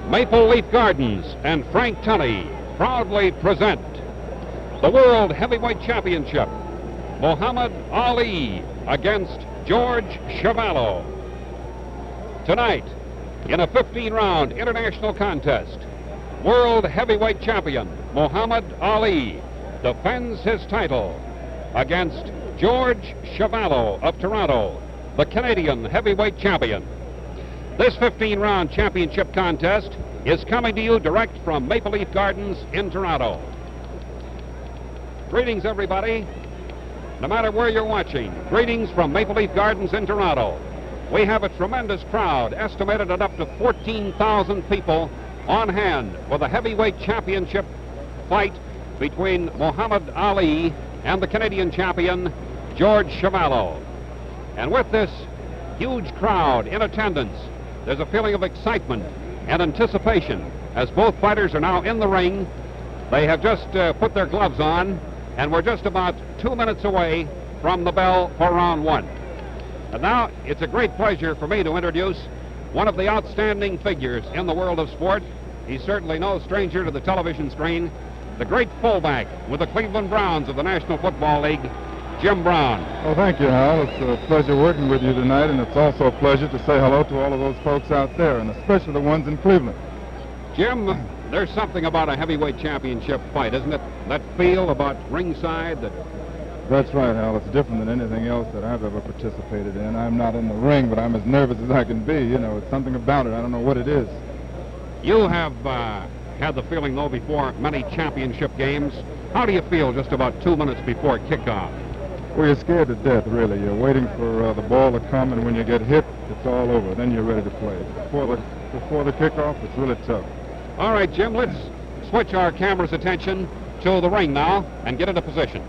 Maple Leaf Gardens and Frank Tully proudly present the World Heavyweight Championship. Muhammad Ali against George Chuvalo. Tonight, in a 15-round international contest, World Heavyweight Champion Muhammad Ali defends his title against George Chuvalo of Toronto, the Canadian Heavyweight Champion. This 15-round championship contest is coming to you direct from Maple Leaf Gardens in Toronto. Greetings, everybody. No matter where you're watching, greetings from Maple Leaf Gardens in Toronto. We have a tremendous crowd, estimated at up to 14,000 people on hand for the heavyweight championship fight between Muhammad Ali and the Canadian champion, George Chuvalo. And with this huge crowd in attendance, there's a feeling of excitement and anticipation as both fighters are now in the ring. They have just put their gloves on, and we're just about 2 minutes away from the bell for round one. And now it's a great pleasure for me to introduce one of the outstanding figures in the world of sport. He's certainly no stranger to the television screen, the great fullback with the Cleveland Browns of the National Football League, Jim Brown. Well, thank you, Hal. It's a pleasure working with you tonight, and it's also a pleasure to say hello to all of those folks out there, and especially the ones in Cleveland. Jim, there's something about a heavyweight championship fight, isn't it? That feel about ringside. That's right, Hal. It's different than anything else that I've ever participated in. I'm not in the ring, but I'm as nervous as I can be. You know, it's something about it. I don't know what it is. You have had the feeling, though, before many championship games. How do you feel just about 2 minutes before kickoff? Well, you're scared to death, really. You're waiting for the ball to come, and when you get hit, it's all over. Then you're ready to play. Before the kickoff, it's really tough. All right, Jim, let's switch our camera's attention to the ring now and get into position.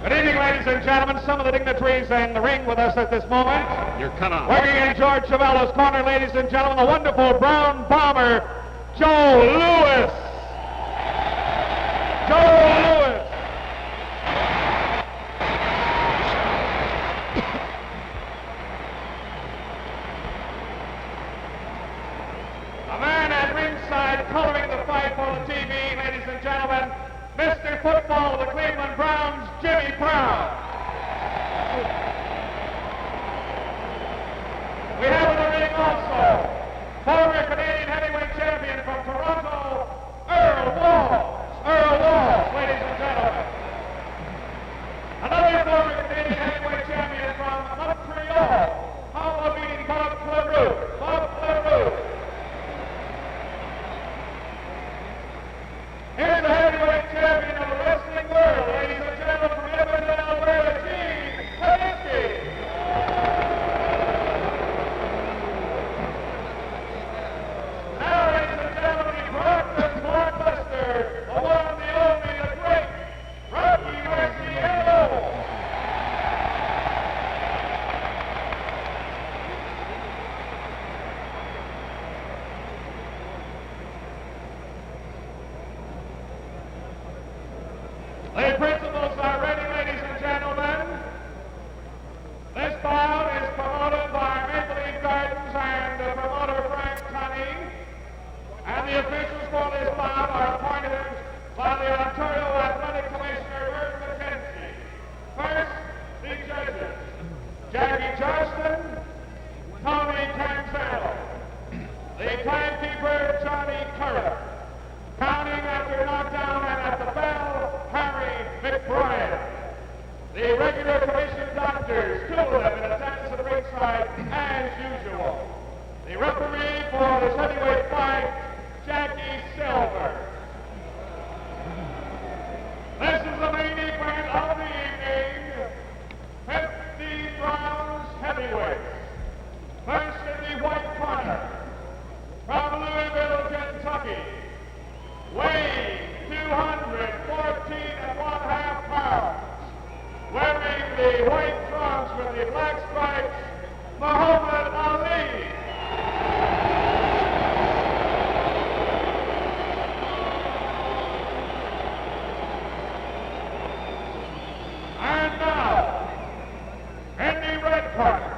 Good evening, ladies and gentlemen. Some of the dignitaries in the ring with us at this moment. You're cut off. Working in George Chuvalo's corner, ladies and gentlemen, the wonderful brown bomber, Joe Louis. Joe Louis. A man at ringside coloring the fight for the TV, ladies and gentlemen, Mr. Football of the Cleveland Browns, Jimmy Brown. We have in the ring also former Canadian heavyweight champion from Toronto, Earl Walls, ladies and gentlemen. Another former Canadian heavyweight champion from Montreal, how about meeting Bob Leroux. Here's the heavyweight champion of the wrestling world, ladies and gentlemen, from Edmonton, Alberta, Gene Kalinsky. Now, ladies and gentlemen, he brought this blockbuster, the one, the only, the great, Rocky Marciano. The principals are ready, ladies and gentlemen. This bout is promoted by Maple Leaf Gardens and promoter Frank Tully. And the officials for this bout are appointed by the Ontario Athletic Commissioner, Bert McKenzie. First, the judges, Jackie Johnston, Tony Canzano. The timekeeper, Johnny Curran. Counting after knockdown and at the bell, Harry McBride. The regular commission doctors, 2 of them in attendance at ringside as usual. The referee for this heavyweight fight, Jackie Silver. This is the main event of the evening. 50 rounds heavyweights. First in the white corner, from Louisville, Kentucky. Weighing 214 1/2 pounds, wearing the white trunks with the black stripes, Muhammad Ali. And now, in the red corner,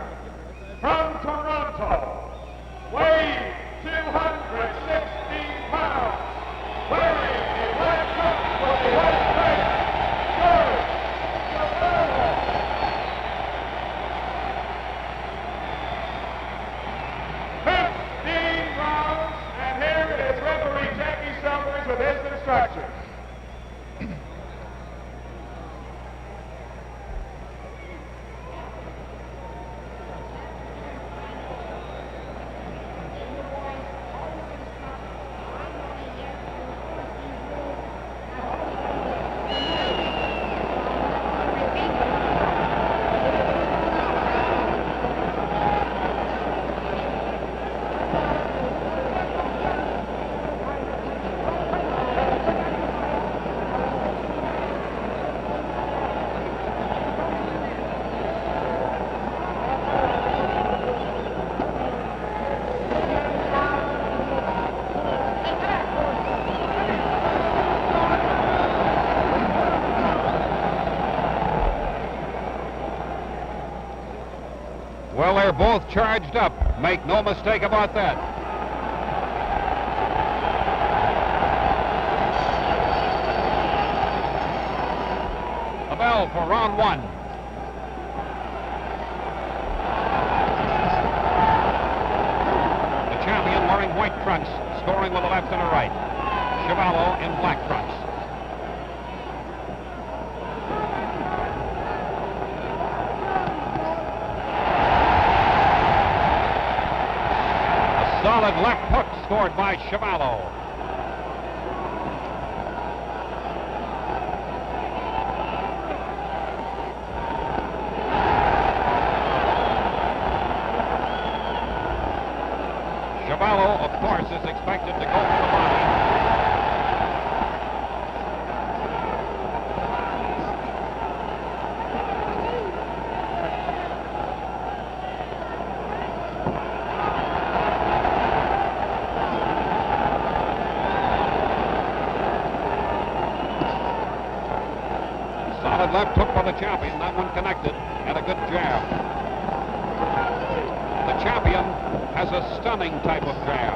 instructions. Well, they're both charged up. Make no mistake about that. The bell for round one. The champion wearing white trunks, scoring with a left and a right. Chuvalo in black trunks. Solid left hook scored by Chuvalo. Chuvalo, of course, is expected to go for the body. Solid left hook for the champion, that one connected, and a good jab. The champion has a stunning type of jab.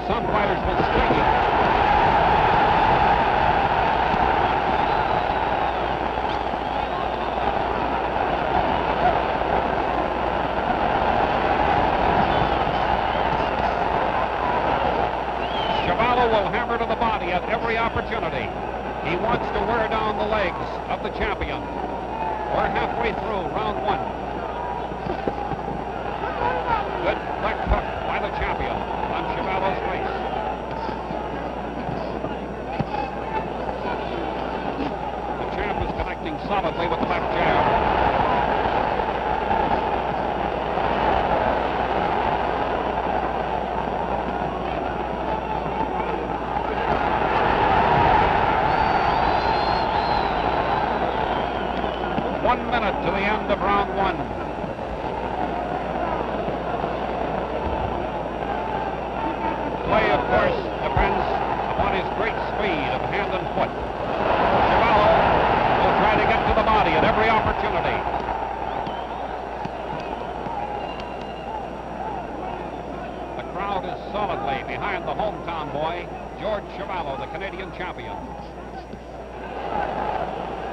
Some fighters will sting him. Chuvalo will hammer to the body at every opportunity. He wants to wear down the legs of the champion. We're halfway through round one. Good left hook by the champion on Chuvalo's face. The champ is connecting solidly with the left jab. To the end of round one. Play, of course, depends upon his great speed of hand and foot. Chuvalo will try to get to the body at every opportunity. The crowd is solidly behind the hometown boy, George Chuvalo, the Canadian champion.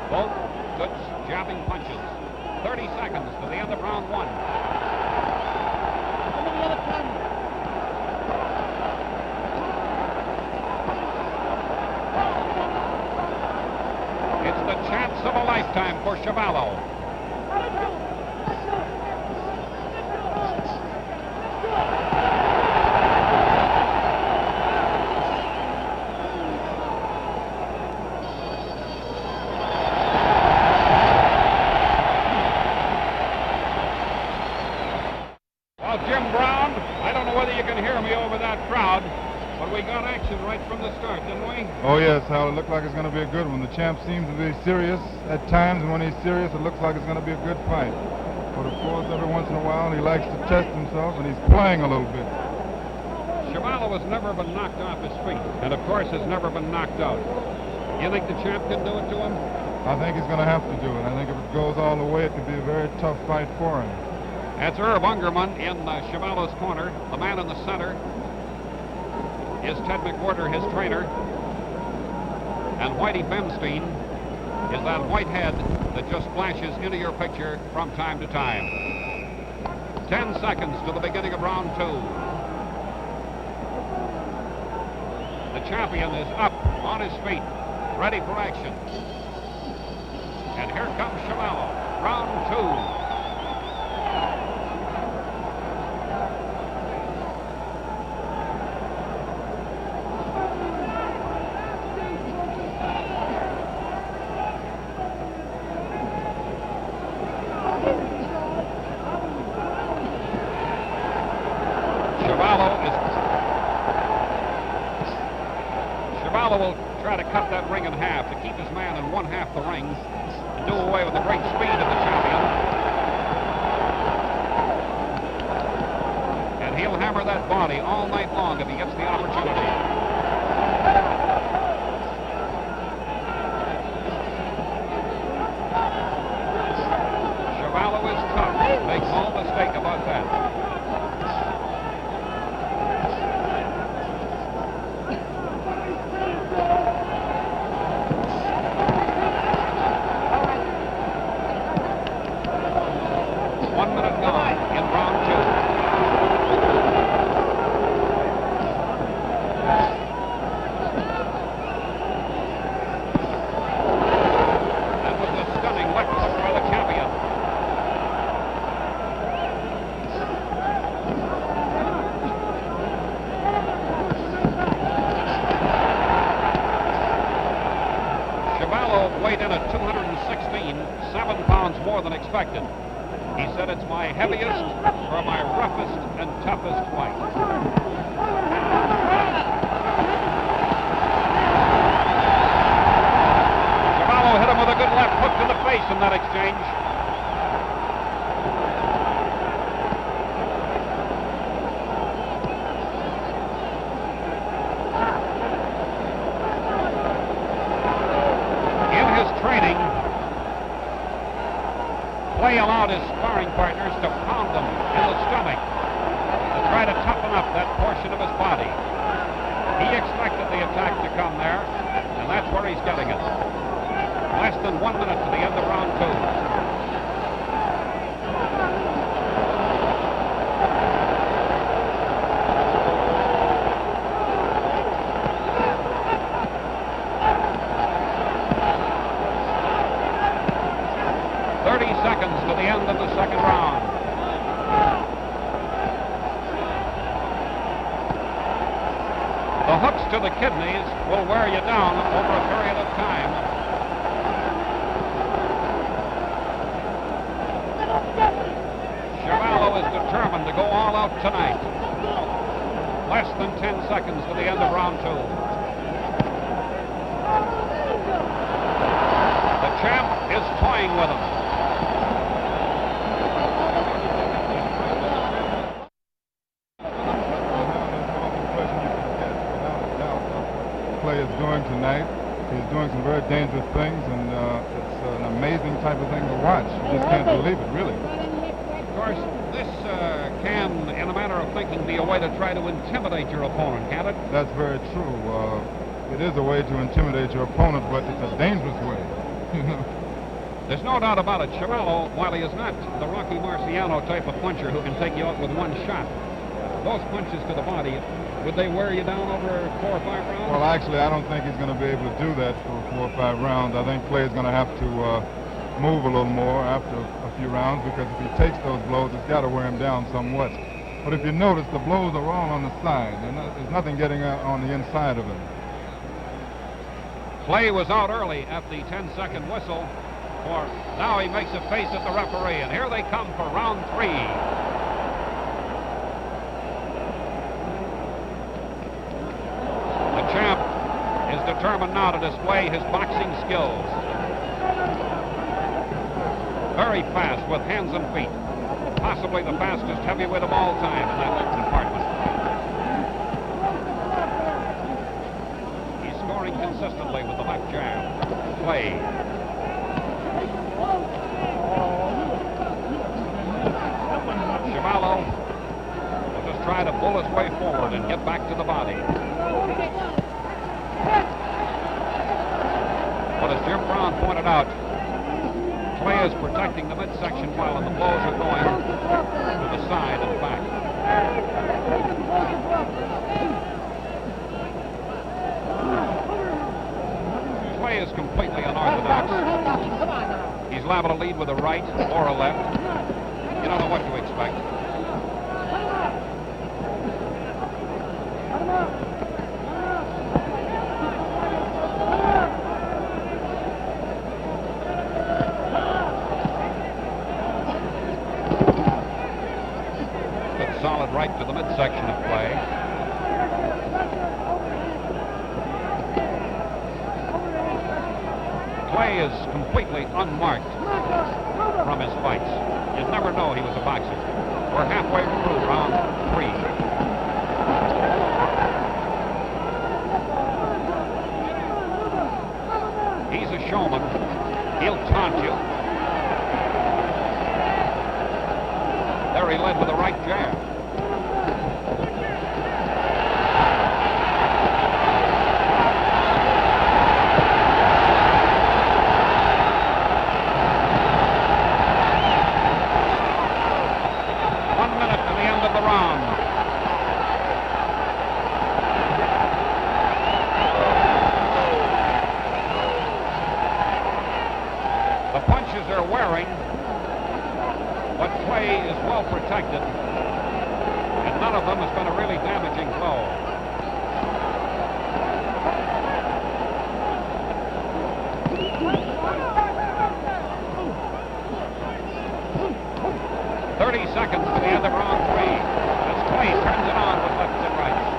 Both good jabbing punches. 30 seconds to the end of round one. It's the chance of a lifetime for Chuvalo. Oh, yes, Hal, it looked like it's going to be a good one. The champ seems to be serious at times, and when he's serious, it looks like it's going to be a good fight. But, of course, every once in a while, he likes to test himself, and he's playing a little bit. Chuvalo has never been knocked off his feet, and, of course, has never been knocked out. You think the champ can do it to him? I think he's going to have to do it. I think if it goes all the way, it could be a very tough fight for him. That's Herb Ungerman in Chuvalo's corner. The man in the center is Ted McWhirter, his trainer. And Whitey Bemstein is that white head that just flashes into your picture from time to time. 10 seconds to the beginning of round two. The champion is up on his feet, ready for action. And here comes Chuvalo, round 2. Chuvalo will try to cut that ring in half to keep his man in one half the ring and do away with the great speed of the champion. And he'll hammer that body all night long if he gets the opportunity. Chuvalo is tough. Make no mistake about that. Weighed in at 216, 7 pounds more than expected. He said it's my heaviest for my roughest and toughest fight. Chuvalo hit him with a good left hook to the face in that exchange. Clay allowed his sparring partners to pound him in the stomach to try to toughen up that portion of his body. He expected the attack to come there, and that's where he's getting it. Less than 1 minute to the end of round 2. 30 seconds to the end of the second round. The hooks to the kidneys will wear you down over a period of time. Chuvalo is determined to go all out tonight. Less than 10 seconds to the end of round 2. The champ is toying with him. Is doing tonight. He's doing some very dangerous things, and it's an amazing type of thing to watch. You just can't believe it, really. Of course, this can, in a manner of thinking, be a way to try to intimidate your opponent, can't it? That's very true. It is a way to intimidate your opponent, but it's a dangerous way. There's no doubt about it. Chuvalo, while he is not the Rocky Marciano type of puncher who can take you out with one shot, those punches to the body, would they wear you down over 4 or 5 rounds? Well, actually, I don't think he's going to be able to do that for 4 or 5 rounds. I think Clay's going to have to move a little more after a few rounds, because if he takes those blows, it's got to wear him down somewhat. But if you notice, the blows are all on the side. There's nothing getting on the inside of him. Clay was out early at the 10-second whistle. For now he makes a face at the referee, and here they come for round 3. The champ is determined now to display his boxing skills. Very fast with hands and feet. Possibly the fastest heavyweight of all time in that department. He's scoring consistently with the left jab. Clay. Chuvalo will just try to pull his way forward and get back to the body. But as Jim Brown pointed out, Clay is protecting the midsection while the blows are going to the side and back. liable to lead with a right or a left. You don't know what to expect. Good solid right to the midsection of Clay. Clay is completely unmarked from his fights. You'd never know he was a boxer. We're halfway through round 3. He's a showman. He'll taunt you. There he led with a right jab. Protected, and none of them has been a really damaging blow. Seconds to the end of round 3 as Clay turns it on with lefts and rights.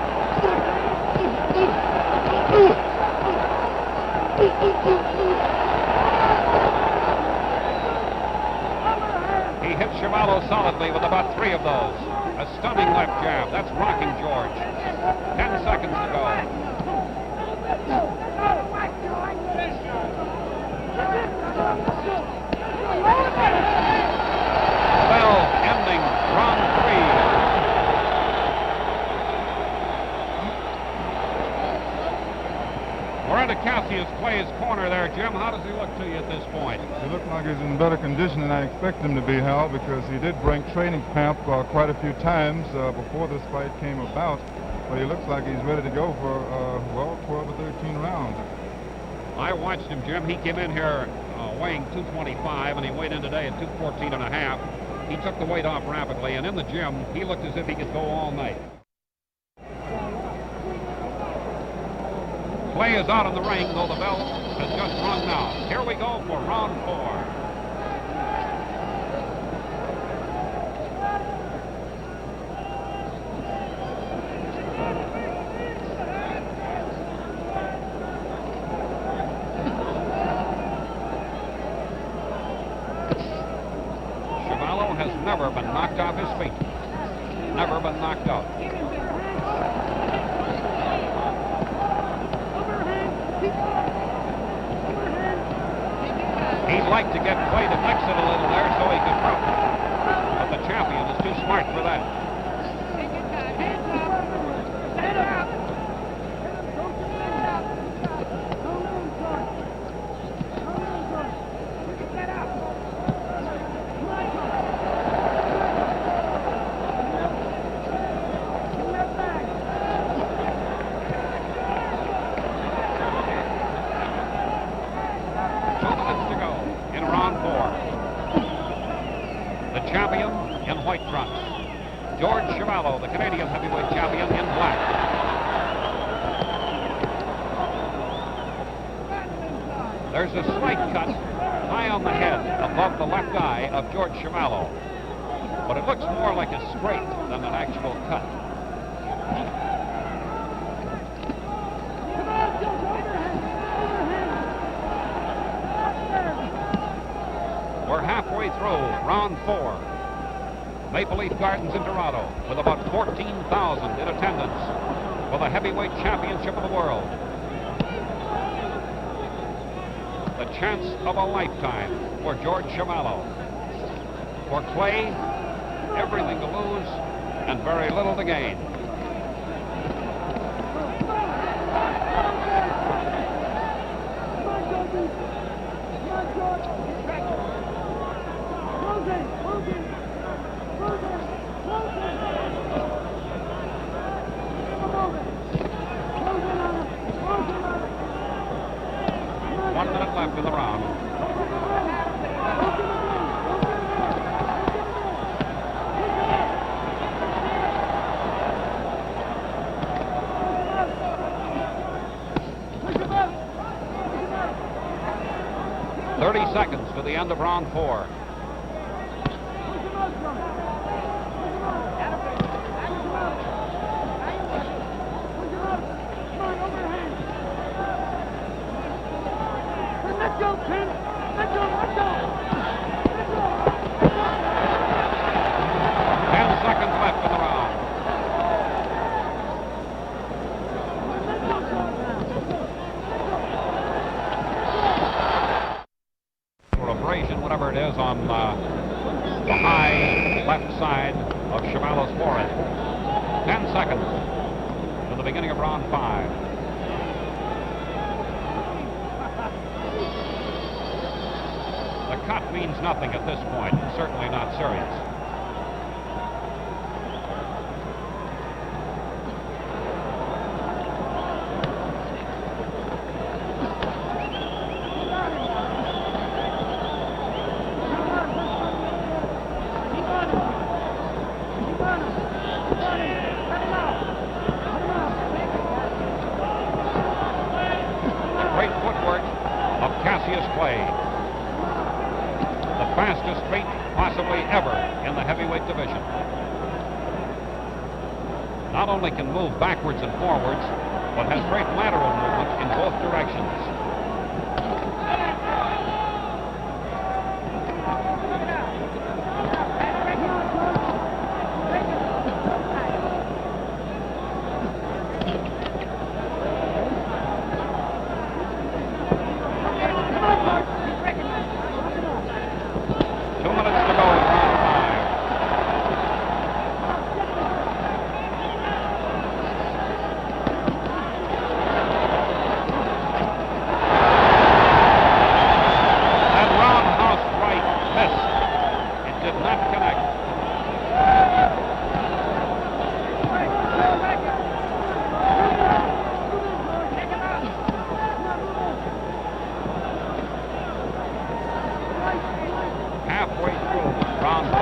He hits Chuvalo solidly with about 3 of those. A stunning left jab. That's rocking George. 10 seconds to go. Well, ending round 3. We're into Cassius Clay's corner there, Jim. How does he look to you at this point? He looks like he's in better condition than I expect him to be, Hal, because he did break training camp quite a few times before this fight came about. But he looks like he's ready to go for, well, 12 or 13 rounds. I watched him, Jim. He came in here weighing 225, and he weighed in today at 214 and a half. He took the weight off rapidly, and in the gym, he looked as if he could go all night. Clay is out in the ring, though the bell has just rung now. Here we go for round 4. Chuvalo has never been knocked off his feet. Never been knocked out. He'd like to get Clay to mix it a little there so he could rough. But the champion is too smart for that. Champion in white trunks. George Chuvalo, the Canadian heavyweight champion, in black. There's a slight cut high on the head above the left eye of George Chuvalo, but it looks more like a scrape than an actual cut. We're halfway through round 4. Maple Leaf Gardens in Toronto with about 14,000 in attendance for the heavyweight championship of the world. The chance of a lifetime for George Chuvalo. For Clay, everything to lose and very little to gain. Left in the round. seconds to the end of round 4. Let's go, Pin! Let's go! 10 seconds left in the round. For abrasion, whatever it is, on the high left side of Chuvalo's forehead. 10 seconds to the beginning of round 5. The cut means nothing at this point, certainly not serious. Great footwork of Cassius Clay. The fastest feet possibly ever in the heavyweight division. Not only can move backwards and forwards, but has great lateral movement in both directions. Halfway through round 5.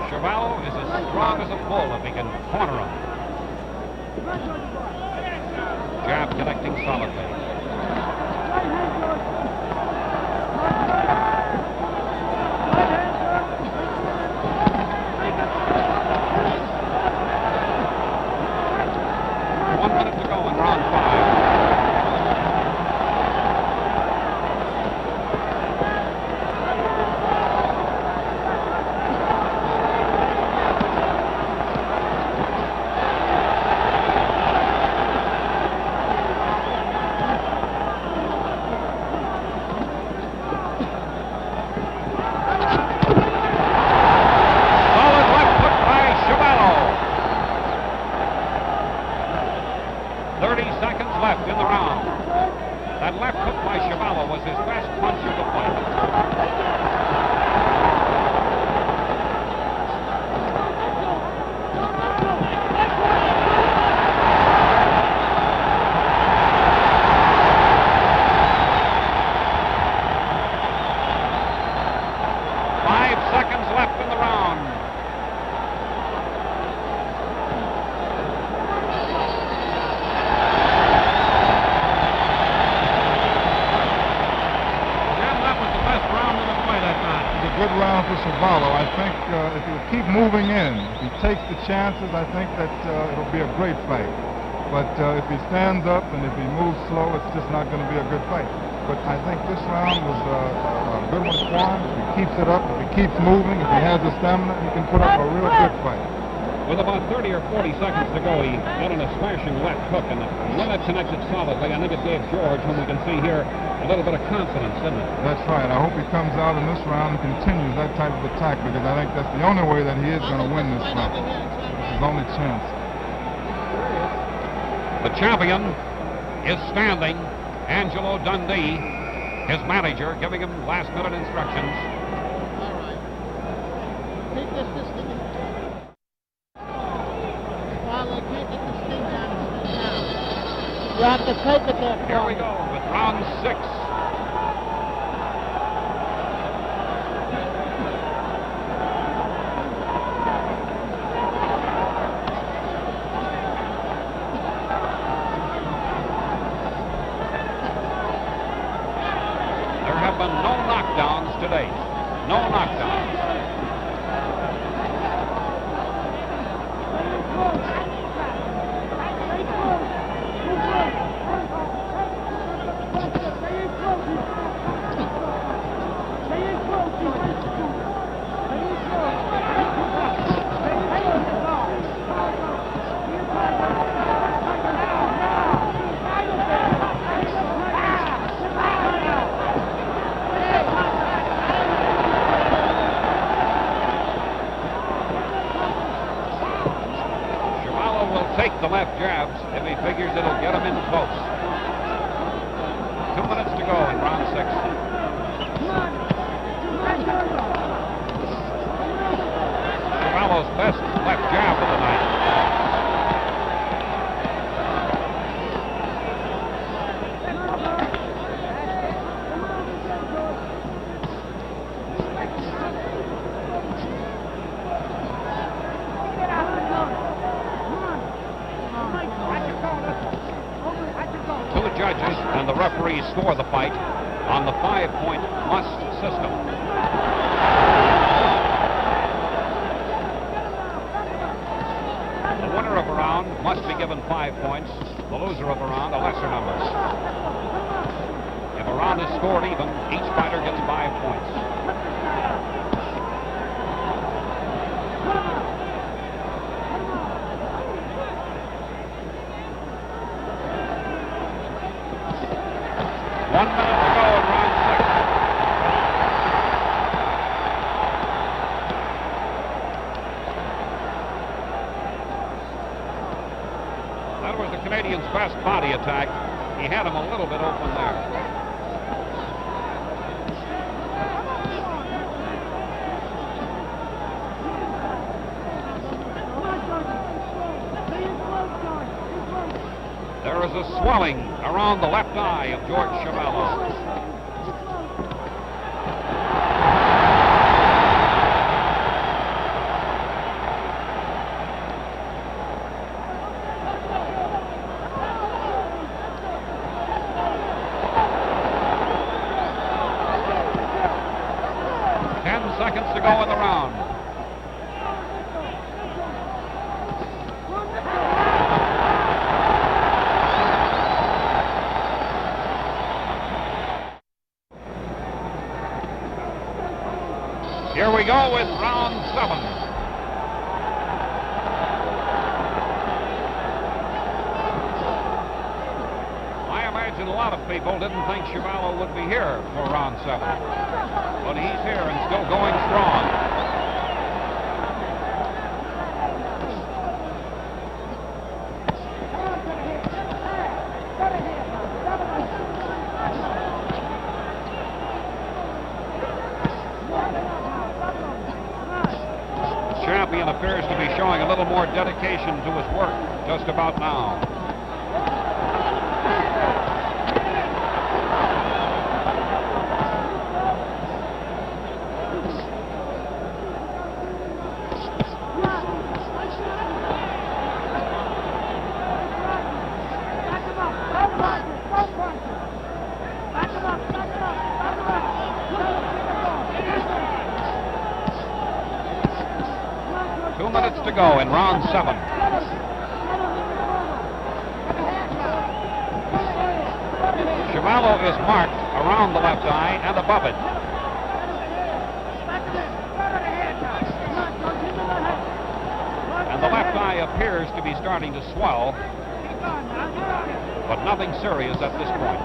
Chuvalo is as strong as a bull if he can corner him. Jab connecting solidly. Left in the round. That left hook by Chuvalo was his best punch of the fight. Good round for Chuvalo. I think if he'll keep moving in, if he takes the chances, I think that it'll be a great fight. But if he stands up and if he moves slow, it's just not going to be a good fight. But I think this round was a good one for him. If he keeps it up, if he keeps moving, if he has the stamina, he can put up a real good fight. With about 30 or 40 seconds to go, he got on a smashing left hook, and when it connected solidly, I think it gave George, whom we can see here, a little bit of confidence, didn't it? That's right. I hope he comes out in this round and continues that type of attack, because I think that's the only way that he is going to win this fight. It's his only chance. The champion is standing. Angelo Dundee, his manager, giving him last-minute instructions. All right. Take this thing. Well, can't get the sting down. You have to take it there. Here we go with round 6. date. No knockdowns. Take the left jabs if he figures it'll get him in close. 2 minutes to go in round 6. Chuvalo's best left jab of the night. Judges and the referees score the fight on the 5-point must system. The winner of a round must be given 5 points, the loser of a round a lesser number. If a round is scored even, each fighter gets 5 points. One minute to go in round 6. That was the Canadian's best body attack. He had him a little bit open there. There is a swelling around the left eye of George Chuvalo. Seconds to go in the round. Here we go with round 7. I imagine a lot of people didn't think Chuvalo would be here for round 7. But he's here and still going strong. The champion appears to be showing a little more dedication to his work just about now. To go in round 7. Chuvalo is marked around the left eye and above it. And the left eye appears to be starting to swell, but nothing serious at this point.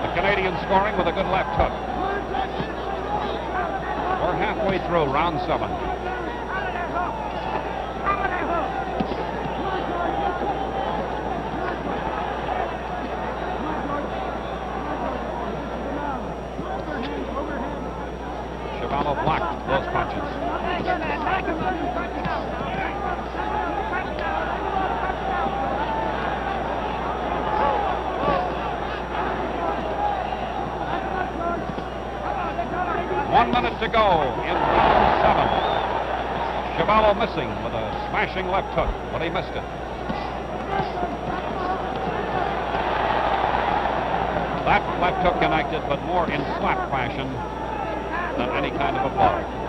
The Canadian scoring with a good left hook. We're halfway through round 7. Chuvalo blocked those punches. One minute to go in round 7. Chuvalo missing with a smashing left hook, but he missed it. That left hook connected, but more in slap fashion than any kind of a blow.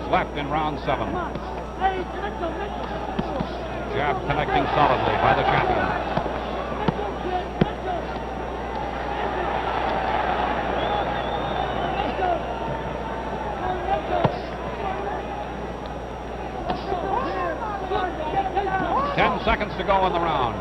Left in round 7. Jab connecting solidly by the champion. Ten seconds to go in the round.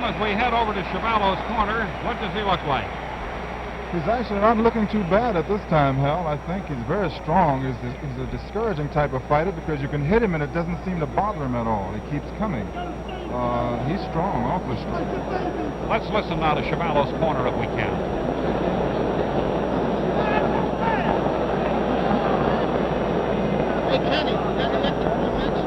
As we head over to Chuvalo's corner, what does he look like? He's actually not looking too bad at this time, Hal. I think he's very strong. He's a discouraging type of fighter because you can hit him and it doesn't seem to bother him at all. He keeps coming. He's strong, awfully strong. Let's listen now to Chuvalo's corner if we can. Hey, Kenny, you gotta get the permits,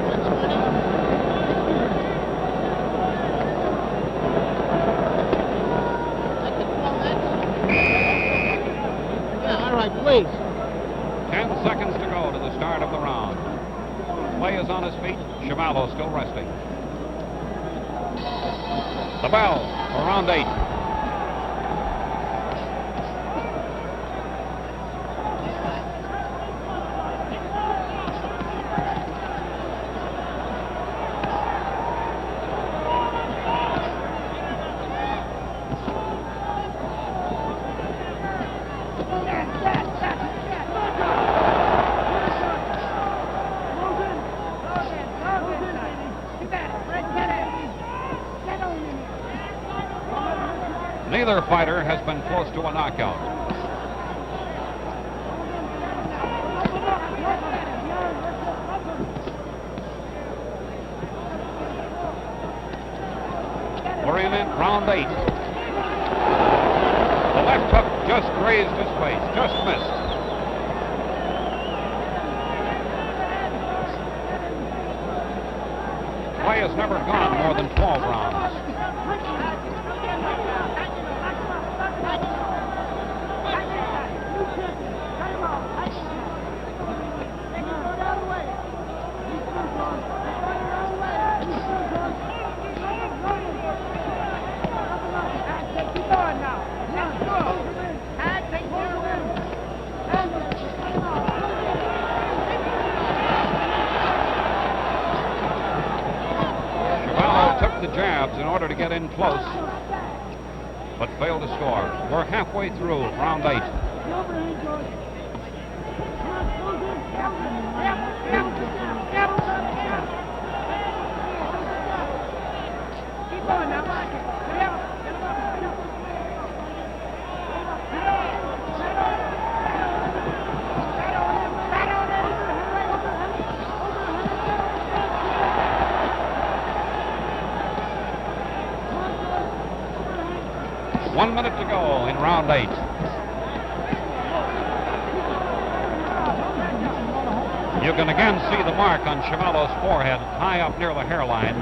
please. 10 seconds to go to the start of the round. Clay is on his feet. Chuvalo still resting. The bell for round 8. Neither fighter has been close to a knockout. We're in round 8. The left hook just grazed his face, just missed. Clay has never gone more than 12 rounds. The jabs in order to get in close, but failed to score. We're halfway through round 8. Keep going now. 1 minute to go in round 8. You can again see the mark on Chuvalo's forehead high up near the hairline,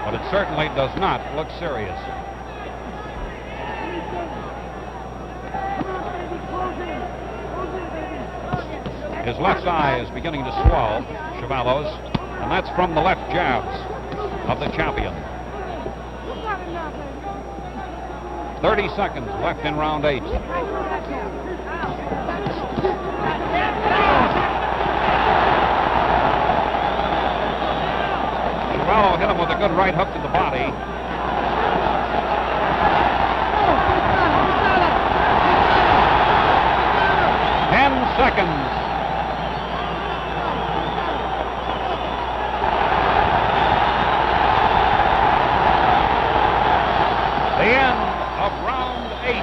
but it certainly does not look serious. His left eye is beginning to swell, Chuvalo's, and that's from the left jabs of the champion. 30 seconds left in round 8. Chuvalo hit him with a good right hook to the body. Seconds. The end of round 8.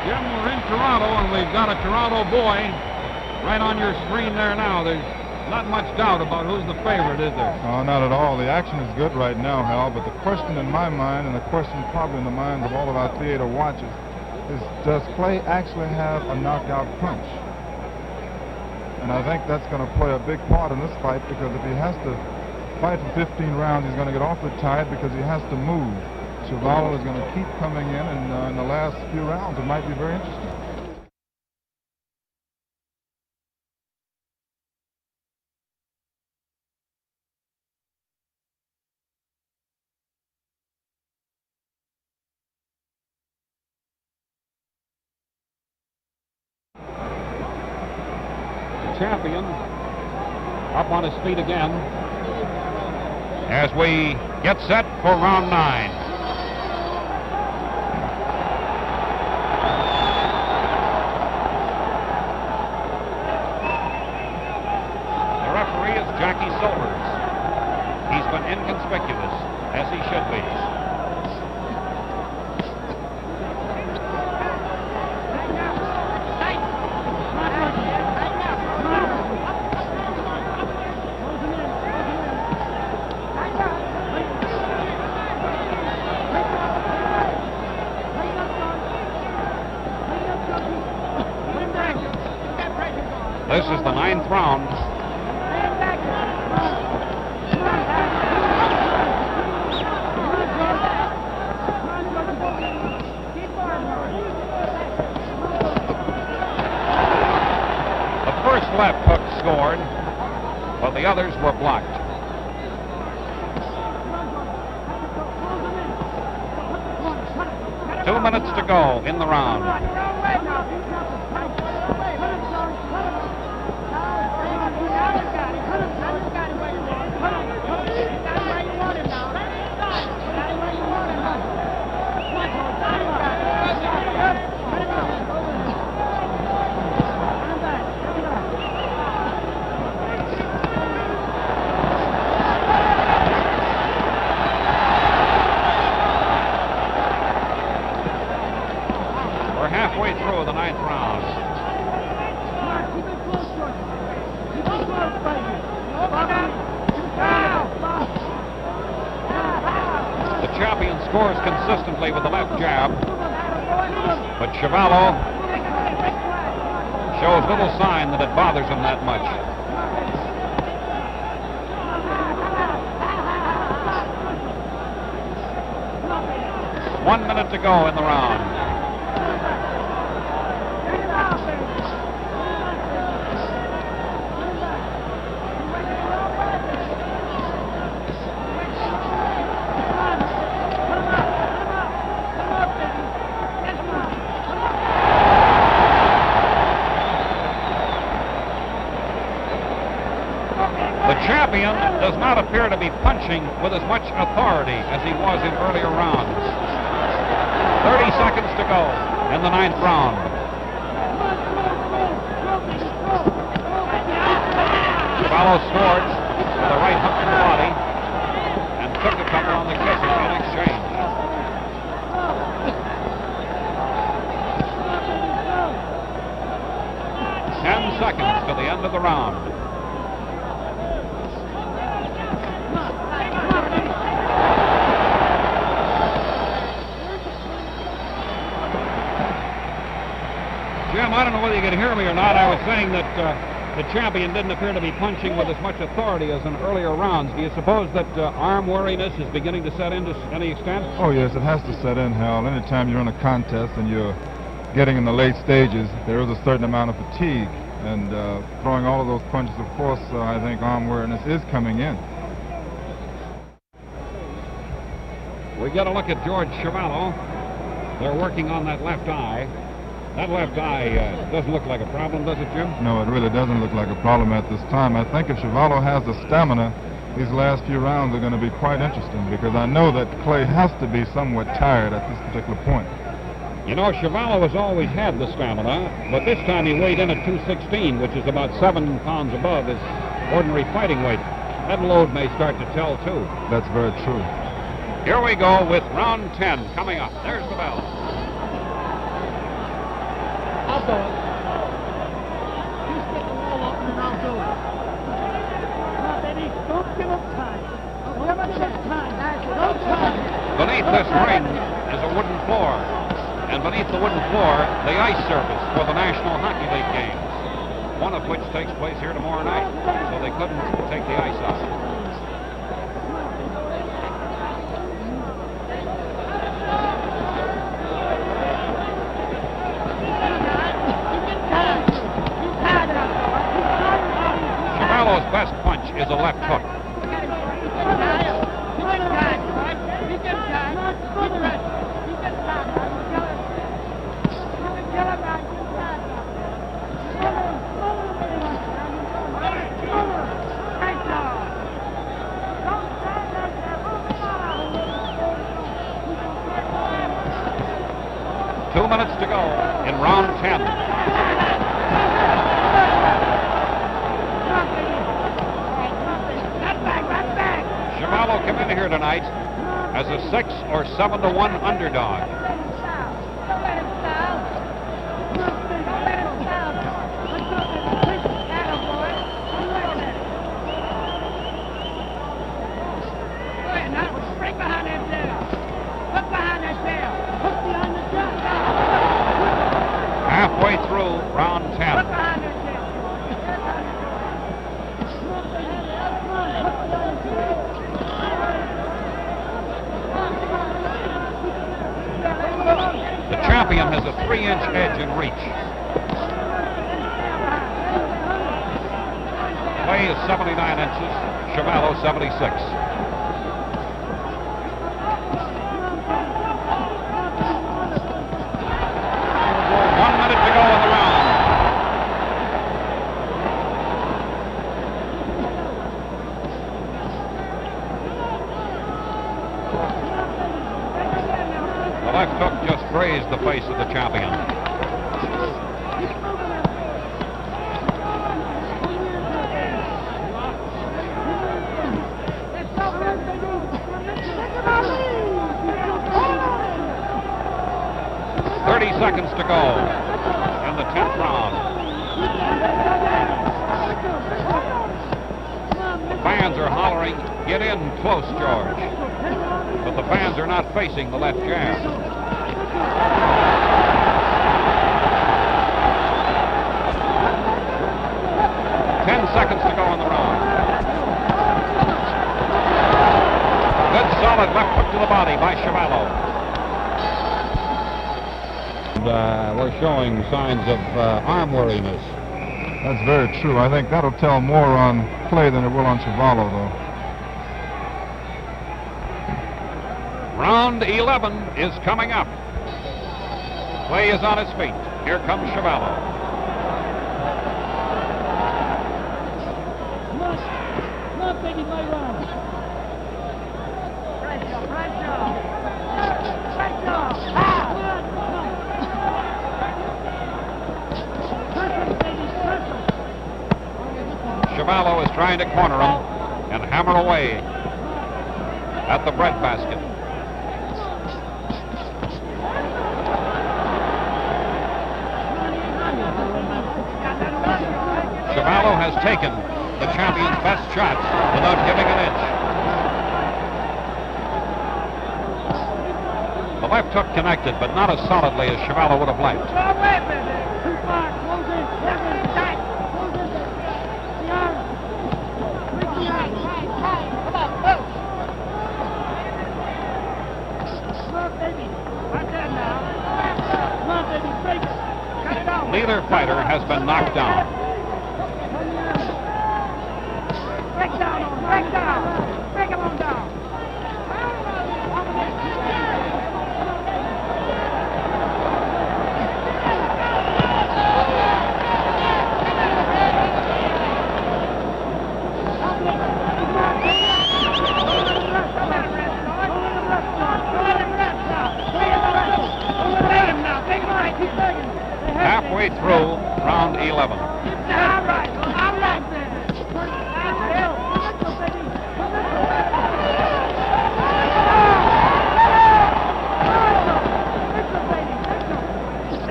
Jim, we're in Toronto, and we've got a Toronto boy right on your screen there now. There's not much doubt about who's the favorite, is there? Oh, not at all. The action is good right now, Hal, but the question in my mind, and the question probably in the minds of all of our theater watchers, is does Clay actually have a knockout punch? And I think that's going to play a big part in this fight, because if he has to fight for 15 rounds, he's going to get awfully tired because he has to move. Chuvalo is going to keep coming in, and in the last few rounds, it might be very interesting. Champion up on his feet again as we get set for round 9. The referee is Jackie Silvers. He's been inconspicuous, as he should be. This is the 9th round. The first left hook scored, but the others were blocked. Two minutes to go in the round. Halfway through the 9th round. The champion scores consistently with the left jab, but Chuvalo shows little sign that it bothers him that much. One minute to go in the round. The champion does not appear to be punching with as much authority as he was in earlier rounds. 30 seconds to go in the 9th round. Chuvalo scored with a right hook to the body and took a couple on the kisses in exchange. Ten seconds to the end of the round. Jim, I don't know whether you can hear me or not. I was saying that the champion didn't appear to be punching with as much authority as in earlier rounds. Do you suppose that arm weariness is beginning to set in to any extent? Oh, yes, it has to set in, Hal. Anytime you're in a contest and you're getting in the late stages, there is a certain amount of fatigue. And throwing all of those punches, of course, I think arm weariness is coming in. We get a look at George Chuvalo. They're working on that left eye. That left eye doesn't look like a problem, does it, Jim? No, it really doesn't look like a problem at this time. I think if Chuvalo has the stamina, these last few rounds are going to be quite interesting, because I know that Clay has to be somewhat tired at this particular point. You know, Chuvalo has always had the stamina, but this time he weighed in at 216, which is about 7 pounds above his ordinary fighting weight. That load may start to tell, too. That's very true. Here we go with round 10 coming up. There's the bell. I'll do it. You stick the wall up and I'll do it. Beneath this ring is a wooden floor, and beneath the wooden floor, the ice surface for the National Hockey League games, one of which takes place here tomorrow night, so they couldn't take the ice out. Chuvalo's best punch is a left hook. Two minutes to go in round 10. Chuvalo come in here tonight as a 6 or 7-1 underdog. Halfway through round 10. The champion has a 3-inch edge in reach. Clay is 79 inches, Chuvalo 76. The left hook just grazed the face of the champion. Seconds to go in the 10th round. The fans are hollering, "Get in close, George." But the fans are not facing the left jab. Seconds to go in the round. Good solid left hook to the body by Chuvalo. We're showing signs of arm weariness. That's very true. I think that'll tell more on Clay than it will on Chuvalo, though. Round 11 is coming up. Clay is on his feet. Here comes Chuvalo. Chuvalo is trying to corner him and hammer away at the breadbasket. Chuvalo has taken the champion's best shots without giving an inch. The left hook connected, but not as solidly as Chuvalo would have liked. Neither fighter has been knocked down. Break him on down. Halfway through round 11.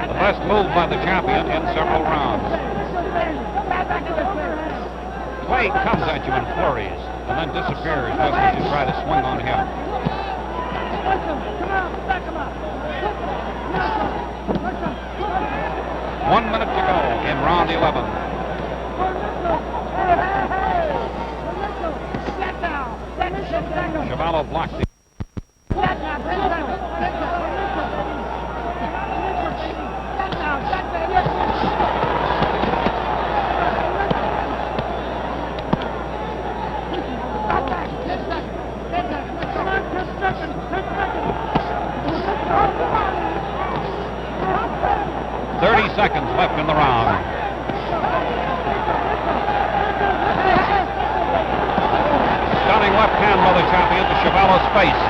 The best move by the champion in several rounds. Clay comes at you in flurries. and then disappears just as you try to swing on him. Push him. Come on, back him up. Push him. 1 minute to go in round 11. Chuvalo blocked it. 30 seconds left in the round. Stunning left hand by the champion to Chuvalo's face.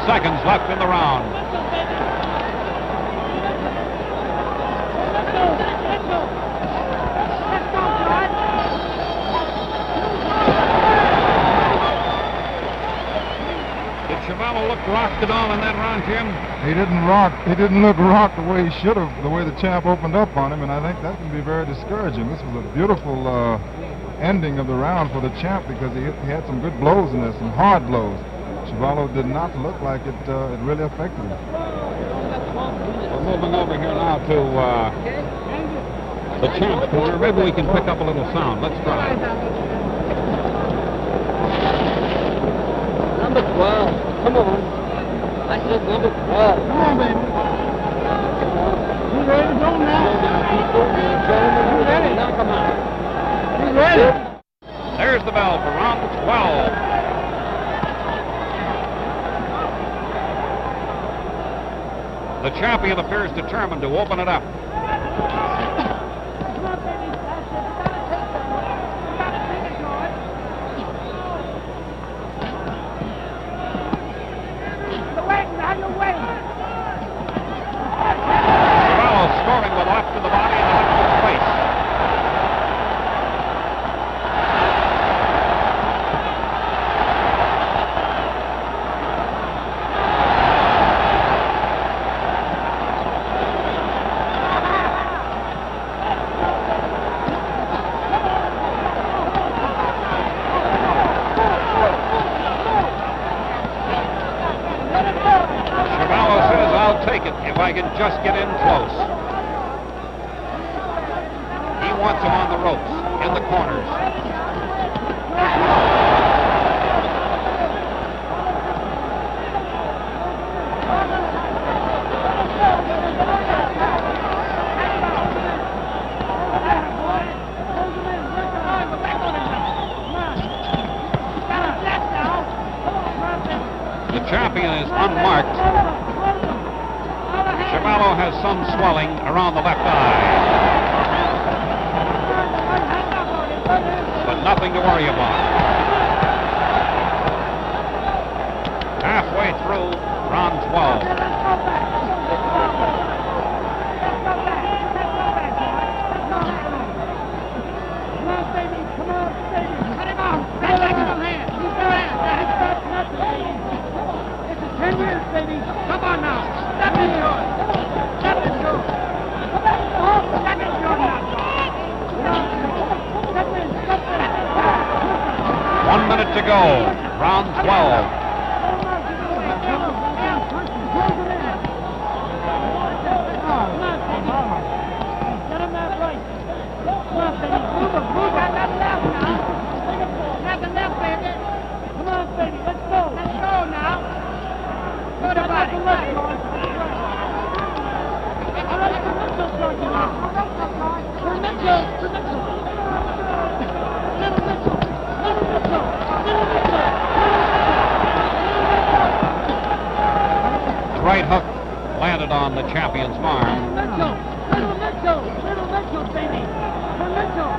Seconds left in the round. Did Chuvalo look rocked at all in that round, Jim? He didn't rock. He didn't look rocked the way he should have, the way the champ opened up on him, and I think that can be very discouraging. This was a beautiful ending of the round for the champ because he had some good blows in there, some hard blows. Chuvalo did not look like it really affected him. We're moving over here now to the champ's corner. Maybe we can pick up a little sound. Let's try. Number 12. Come on. I said number 12. Come on, baby. You ready to go now? You ready? Now come on. You ready? There's the bell for round 12. The champion appears determined to open it up. Come on, baby. That's it. You gotta take them. You gotta take it, George. The weight, now your weight. Chuvalo scoring with left to the body and left to the face. I can just get in close. He wants him on the ropes, in the corners. The champion is unmarked. Chuvalo has some swelling around the left eye, but nothing to worry about. Halfway through round 12. Come on now. Step into it. Step into it. Step into it now. Step in. 1 minute to go. Round 12. Get him that right. Come on, baby. Move that left now. Not the left, baby. Come on, baby. Let's go. Let's go now. Good about it. The right hook landed on the champion's arm. Little Mitchell, baby. Mitchell.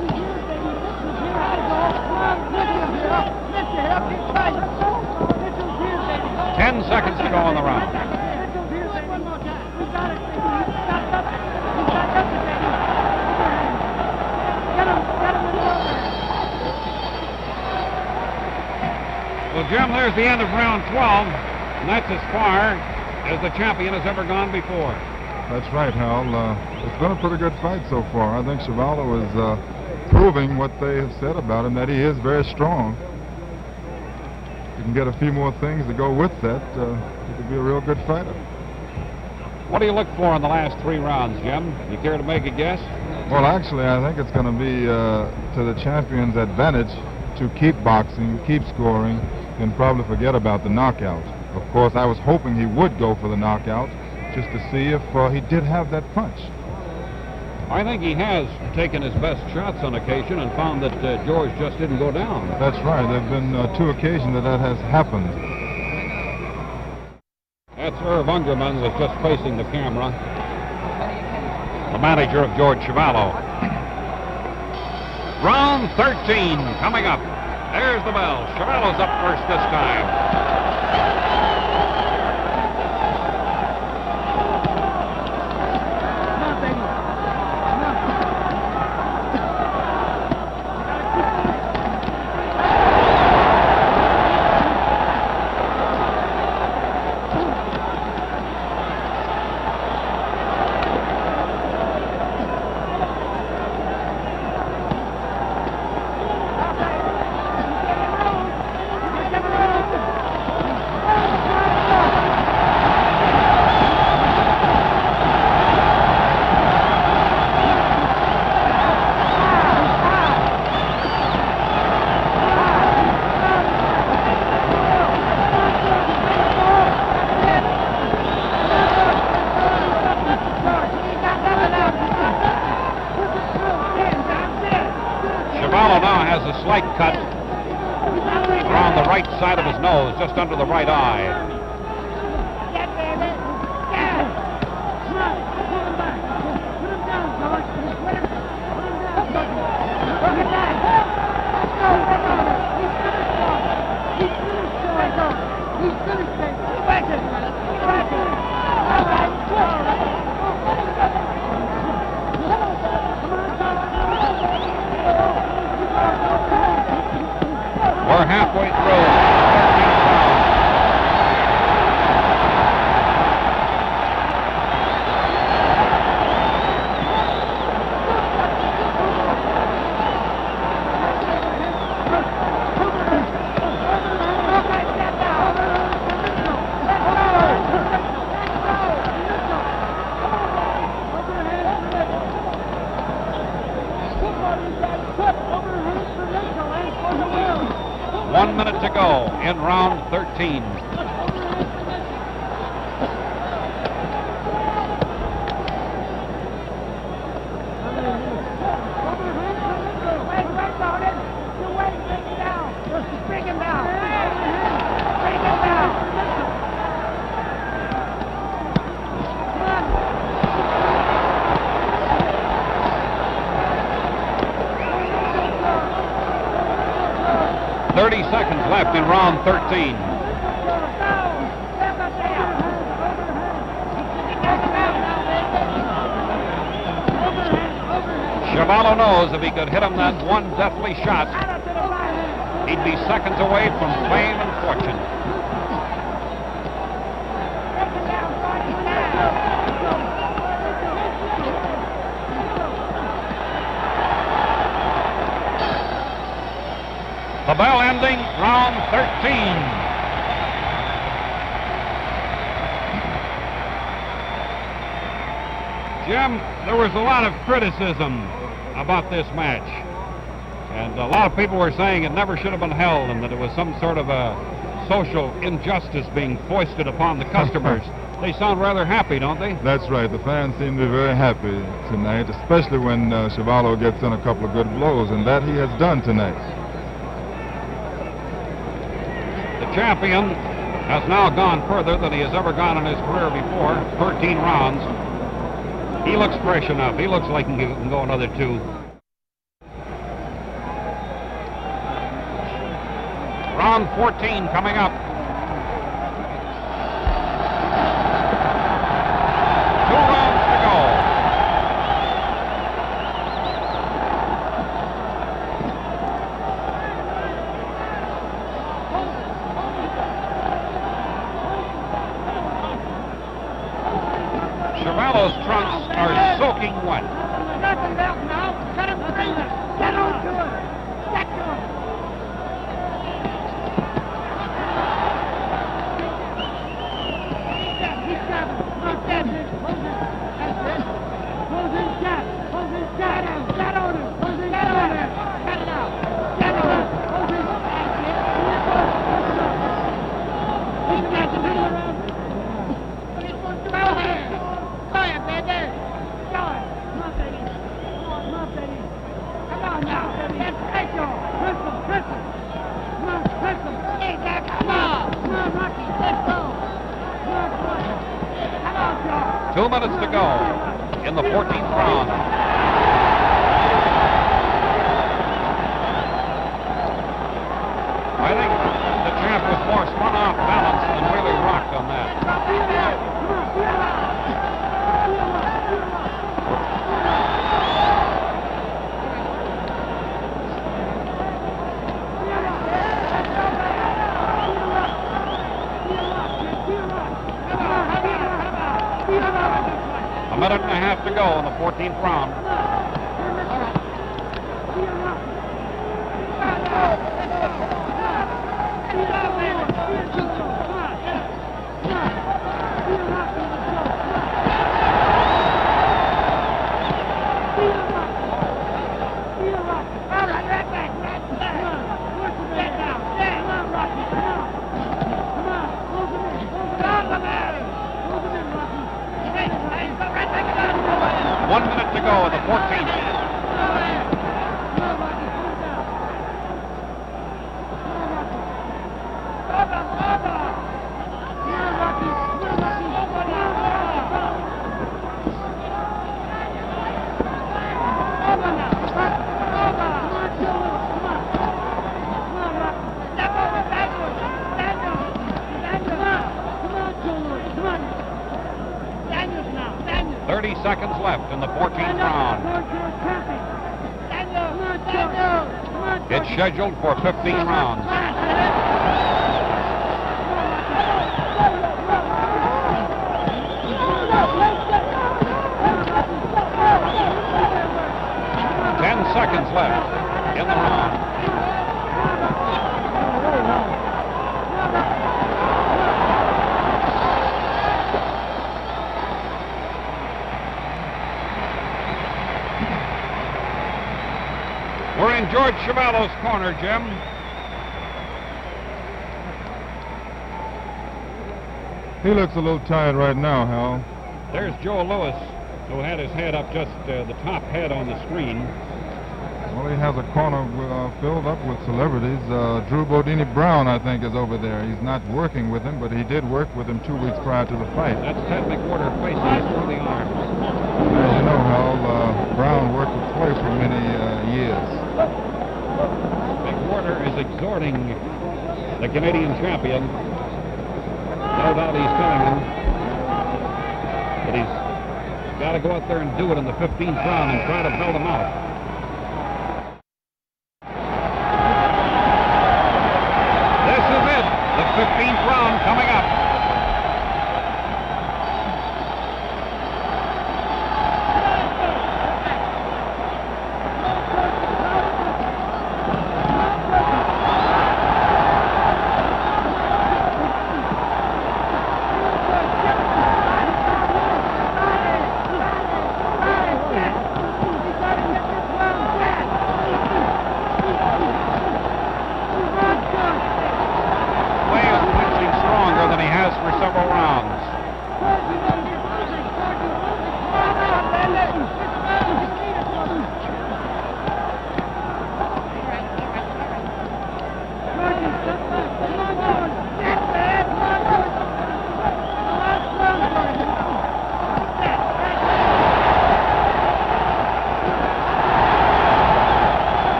He's here, baby. Mitchell's here. Come on, Mitchell's here. Mitchell, keep tight. Mitchell's here, baby. 10 seconds to go on the round. Mitchell's here, baby. One more time. We got it, baby. He's got nothing. He's got nothing, baby. Get him in the over. Well, Jim, there's the end of round 12. And that's as far as the champion has ever gone before. That's right, Hal. It's been a pretty good fight so far. I think Chuvalo is proving what they have said about him, that he is very strong. You can get a few more things to go with that. He could be a real good fighter. What do you look for in the last 3 rounds, Jim? You care to make a guess? Well, actually, I think it's going to be to the champion's advantage to keep boxing, keep scoring, and probably forget about the knockout. Of course, I was hoping he would go for the knockout just to see if he did have that punch. I think he has taken his best shots on occasion and found that George just didn't go down. That's right. There have been 2 occasions that has happened. That's Irv Ungerman was just facing the camera. The manager of George Chuvalo. Round 13 coming up. There's the bell. Chuvalo's up first this time. Chuvalo now has a slight cut around the right side of his nose, just under the right eye. We're halfway through. 1 minute to go in round 13. Seconds left in round 13. Chuvalo knows if he could hit him that one deathly shot, he'd be seconds away from fame and fortune. The bell ending round 13. Jim, there was a lot of criticism about this match. And a lot of people were saying it never should have been held and that it was some sort of a social injustice being foisted upon the customers. They sound rather happy, don't they? That's right. The fans seem to be very happy tonight, especially when Chuvalo gets in a couple of good blows, and that he has done tonight. Champion has now gone further than he has ever gone in his career before, 13 rounds. He looks fresh enough. He looks like he can go another 2. Round 14 coming up. 2 rounds to go. Joe. Press him, press him. Come on, press him. Hey, Jack, come on. Come on, Rocky, let's go. Come on, boy. Come on, Joe. 2 minutes to go in the 14th round. I think the champ was more spun off balance than really rocked on that. A minute and a half to go in the 14th round. To go in the 14th. Seconds left in the 14th round. It's scheduled for 15 rounds. Seconds left in the round. We're in George Chuvalo's corner, Jim. He looks a little tired right now, Hal. There's Joe Lewis, who had his head up just the top head on the screen. Well, he has a corner filled up with celebrities. Drew Bodini Brown, I think, is over there. He's not working with him, but he did work with him 2 weeks prior to the fight. That's Ted McWhorter facing us through the arms. As you know, Hal, Brown worked with Clay for many years. McWhorter is exhorting the Canadian champion. No doubt he's telling him that he's got to go out there and do it in the 15th round and try to belt him out. This is it, the 15th round coming up.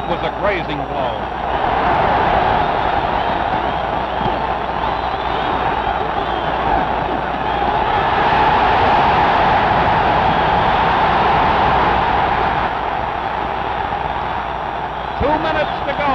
Was a grazing blow. Two minutes to go.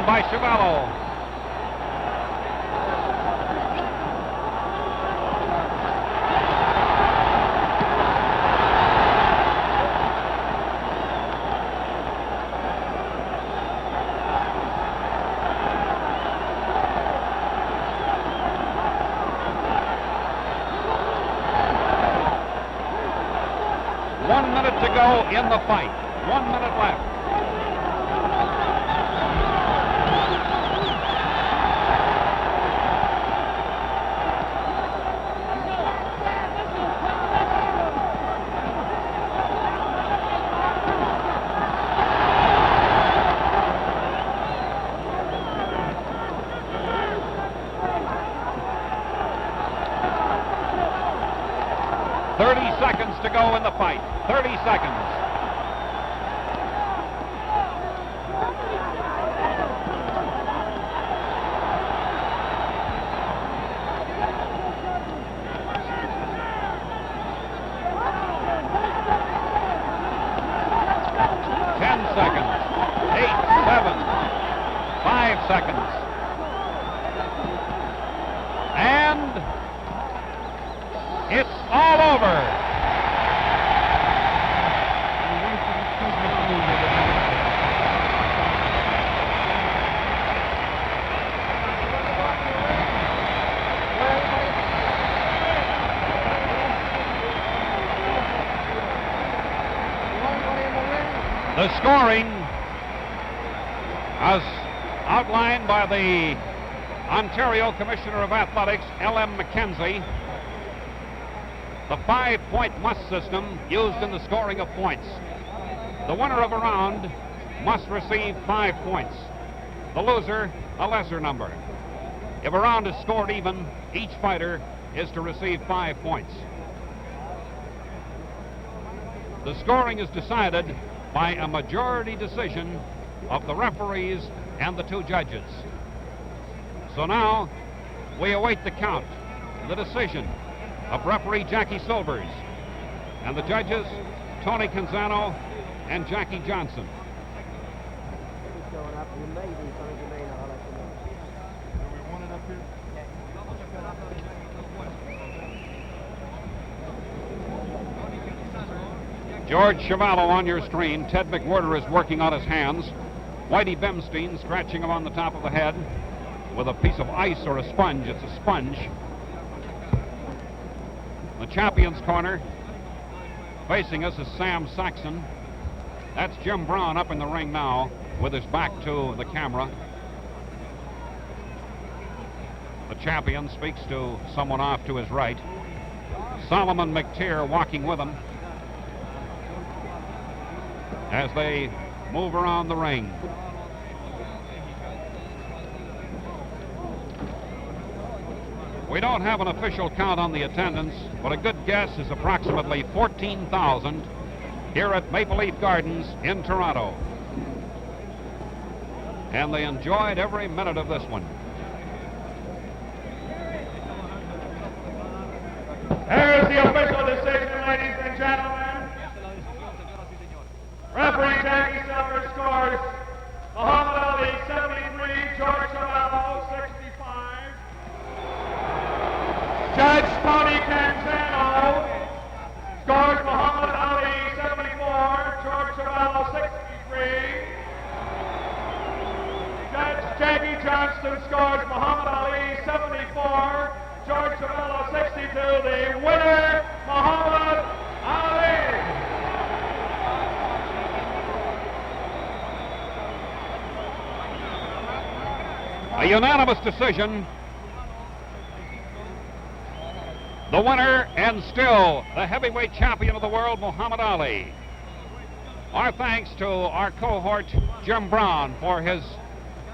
By Chuvalo. minute to go in the fight. 1 minute left. To go in the fight. 30 seconds. It's all over. The scoring, as outlined by the Ontario Commissioner of Athletics, L.M. McKenzie, the 5-point must system used in the scoring of points. The winner of a round must receive 5 points. The loser, a lesser number. If a round is scored even, each fighter is to receive 5 points. The scoring is decided by a majority decision of the referees and the 2 judges. So now we await the count, the decision of referee Jackie Silvers and the judges Tony Canzano and Jackie Johnson. George Chuvalo on your screen. Ted McWhirter is working on his hands. Whitey Bemstein scratching him on the top of the head with a piece of ice or a sponge. It's a sponge. The champion's corner facing us is Sam Saxon. That's Jim Brown up in the ring now with his back to the camera. The champion speaks to someone off to his right. Solomon McTeer walking with him as they move around the ring. We don't have an official count on the attendance, but a good guess is approximately 14,000 here at Maple Leaf Gardens in Toronto. And they enjoyed every minute of this one. There's the official decision, ladies and gentlemen. Referee Jackie Silver scores Muhammad Ali 73, George Chuvalo 65. Judge Tony Canzano scores Muhammad Ali 74, George Chuvalo 63. Judge Jackie Johnson scores Muhammad Ali 74, George Chuvalo 62. The winner, Muhammad Ali. A unanimous decision. The winner, and still the heavyweight champion of the world, Muhammad Ali. Our thanks to our cohort, Jim Brown, for his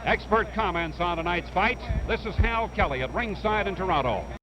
expert comments on tonight's fight. This is Hal Kelly at ringside in Toronto.